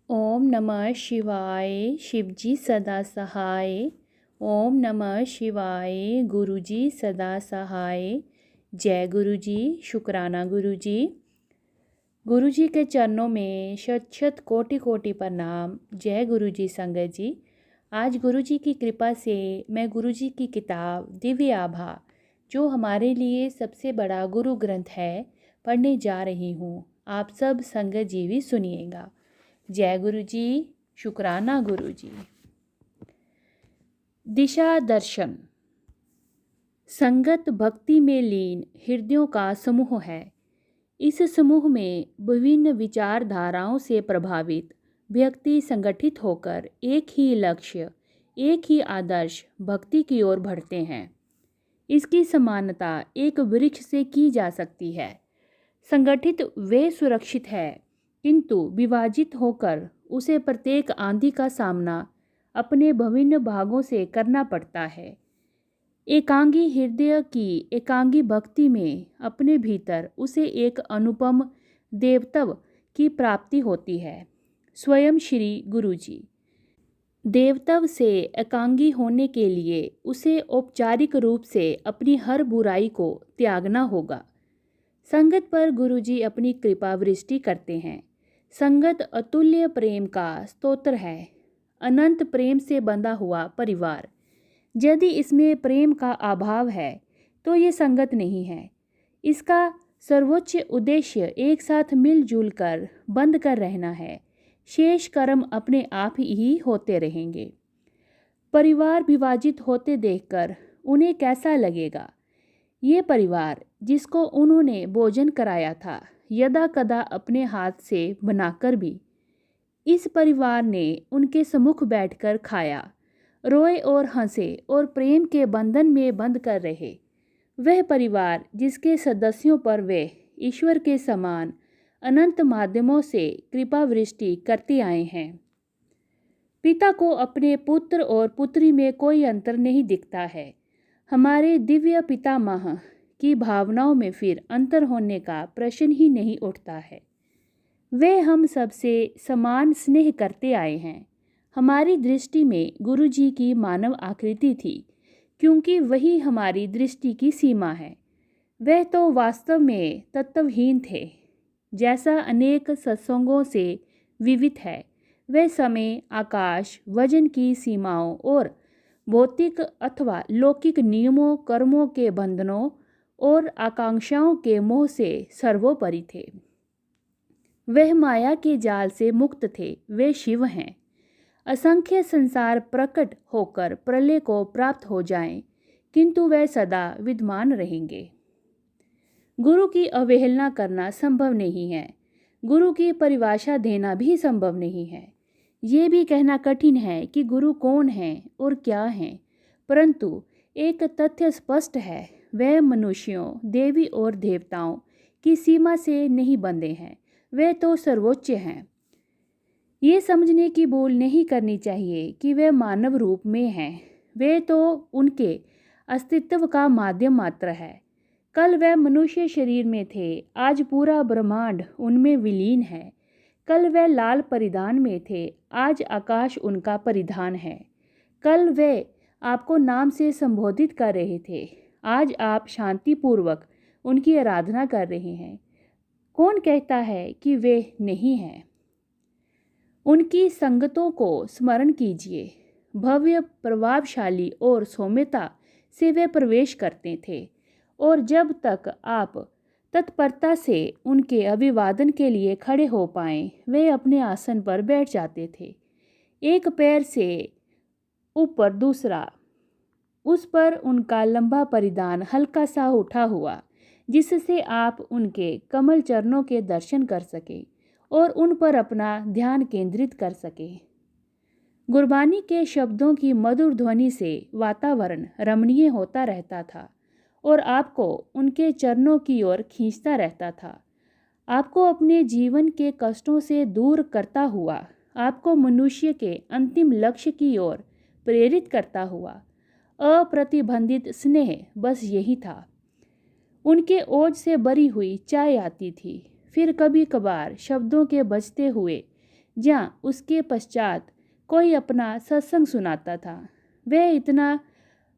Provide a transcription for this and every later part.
ओम नमः शिवाय। शिवजी सदा सहाय। ओम नमः शिवाय। गुरुजी सदा सहाय। जय गुरुजी। शुक्राना गुरुजी। गुरुजी के चरणों में शत शत कोटि कोटि प्रणाम। जय गुरुजी संगत जी। आज गुरुजी की कृपा से मैं गुरुजी की किताब दिव्य आभा, जो हमारे लिए सबसे बड़ा गुरु ग्रंथ है, पढ़ने जा रही हूँ। आप सब संगत जी भी सुनिएगा। जय गुरुजी। शुक्राना गुरुजी। दिशा दर्शन। संगत भक्ति में लीन हृदयों का समूह है। इस समूह में विभिन्न विचारधाराओं से प्रभावित व्यक्ति संगठित होकर एक ही लक्ष्य, एक ही आदर्श भक्ति की ओर बढ़ते हैं। इसकी समानता एक वृक्ष से की जा सकती है। संगठित वे सुरक्षित है, किंतु विभाजित होकर उसे प्रत्येक आंधी का सामना अपने विभिन्न भागों से करना पड़ता है। एकांगी हृदय की एकांगी भक्ति में अपने भीतर उसे एक अनुपम देवत्व की प्राप्ति होती है। स्वयं श्री गुरुजी। देवत्व से एकांगी होने के लिए उसे औपचारिक रूप से अपनी हर बुराई को त्यागना होगा। संगत पर गुरुजी अपनी कृपा वृष्टि करते हैं। संगत अतुल्य प्रेम का स्तोत्र है, अनंत प्रेम से बंधा हुआ परिवार। यदि इसमें प्रेम का अभाव है तो ये संगत नहीं है। इसका सर्वोच्च उद्देश्य एक साथ मिलजुल कर बंद कर रहना है। शेष कर्म अपने आप ही होते रहेंगे। परिवार विभाजित होते देखकर उन्हें कैसा लगेगा? ये परिवार जिसको उन्होंने भोजन कराया था, यदा कदा अपने हाथ से बनाकर भी, इस परिवार ने उनके सम्मुख बैठकर खाया, रोए और हंसे और प्रेम के बंधन में बंध कर रहे। वह परिवार जिसके सदस्यों पर वे ईश्वर के समान अनंत माध्यमों से कृपा वृष्टि करते आए हैं। पिता को अपने पुत्र और पुत्री में कोई अंतर नहीं दिखता है। हमारे दिव्य पितामह की भावनाओं में फिर अंतर होने का प्रश्न ही नहीं उठता है। वे हम सबसे समान स्नेह करते आए हैं। हमारी दृष्टि में गुरुजी की मानव आकृति थी, क्योंकि वही हमारी दृष्टि की सीमा है। वह तो वास्तव में तत्वहीन थे। जैसा अनेक सत्संगों से विविध है, वह समय, आकाश, वजन की सीमाओं और भौतिक अथवा लौकिक नियमों, कर्मों के बंधनों और आकांक्षाओं के मोह से सर्वोपरि थे। वह माया के जाल से मुक्त थे। वे शिव हैं। असंख्य संसार प्रकट होकर प्रलय को प्राप्त हो जाएं, किंतु वह सदा विद्यमान रहेंगे। गुरु की अवहेलना करना संभव नहीं है। गुरु की परिभाषा देना भी संभव नहीं है। ये भी कहना कठिन है कि गुरु कौन है और क्या है, परंतु एक तथ्य स्पष्ट है, वह मनुष्यों, देवी और देवताओं की सीमा से नहीं बंधे हैं। वे तो सर्वोच्च हैं। ये समझने की भूल नहीं करनी चाहिए कि वे मानव रूप में हैं। वे तो उनके अस्तित्व का माध्यम मात्र है। कल वह मनुष्य शरीर में थे, आज पूरा ब्रह्मांड उनमें विलीन है। कल वह लाल परिधान में थे, आज आकाश उनका परिधान है। कल वे आपको नाम से संबोधित कर रहे थे, आज आप शांतिपूर्वक उनकी आराधना कर रहे हैं। कौन कहता है कि वे नहीं हैं? उनकी संगतों को स्मरण कीजिए। भव्य, प्रभावशाली और सौम्यता से वे प्रवेश करते थे, और जब तक आप तत्परता से उनके अभिवादन के लिए खड़े हो पाएं, वे अपने आसन पर बैठ जाते थे। एक पैर से ऊपर दूसरा, उस पर उनका लंबा परिधान हल्का सा उठा हुआ, जिससे आप उनके कमल चरणों के दर्शन कर सके और उन पर अपना ध्यान केंद्रित कर सके। गुरबानी के शब्दों की मधुर ध्वनि से वातावरण रमणीय होता रहता था और आपको उनके चरणों की ओर खींचता रहता था। आपको अपने जीवन के कष्टों से दूर करता हुआ, आपको मनुष्य के अंतिम लक्ष्य की ओर प्रेरित करता हुआ अप्रतिबंधित स्नेह बस यही था। उनके ओज से भरी हुई चाय आती थी, फिर कभी कभार शब्दों के बजते हुए जहाँ उसके पश्चात कोई अपना सत्संग सुनाता था। वह इतना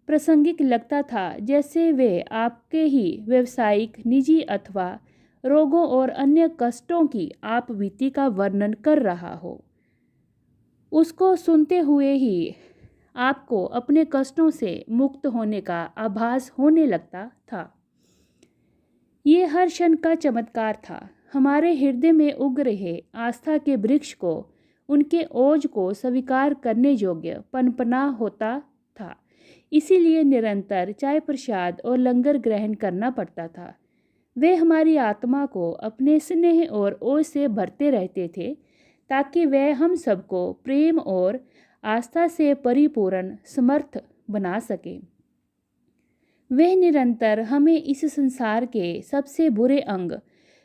प्रासंगिक लगता था जैसे वे आपके ही व्यवसायिक, निजी अथवा रोगों और अन्य कष्टों की आप बीती का वर्णन कर रहा हो। उसको सुनते हुए ही आपको अपने कष्टों से मुक्त होने का आभास होने लगता था। ये हर क्षण का चमत्कार था। हमारे हृदय में उग रहे आस्था के वृक्ष को उनके ओज को स्वीकार करने योग्य पनपना होता था। इसीलिए निरंतर चाय प्रसाद और लंगर ग्रहण करना पड़ता था। वे हमारी आत्मा को अपने स्नेह और ओज से भरते रहते थे ताकि वह हम सबको प्रेम और आस्था से परिपूर्ण समर्थ बना सके। वह निरंतर हमें इस संसार के सबसे बुरे अंग,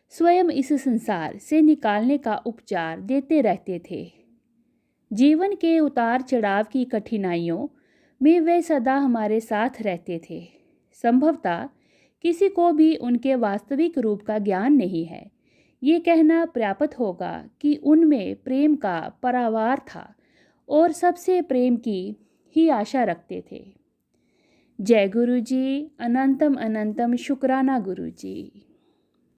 स्वयं इस संसार से निकालने का उपचार देते रहते थे। जीवन के उतार चढ़ाव की कठिनाइयों में वे सदा हमारे साथ रहते थे। संभवतः किसी को भी उनके वास्तविक रूप का ज्ञान नहीं है। ये कहना पर्याप्त होगा कि उनमें प्रेम का परावार था और सबसे प्रेम की ही आशा रखते थे। जय गुरु जी। अनंतम अनंतम शुक्राना गुरु जी।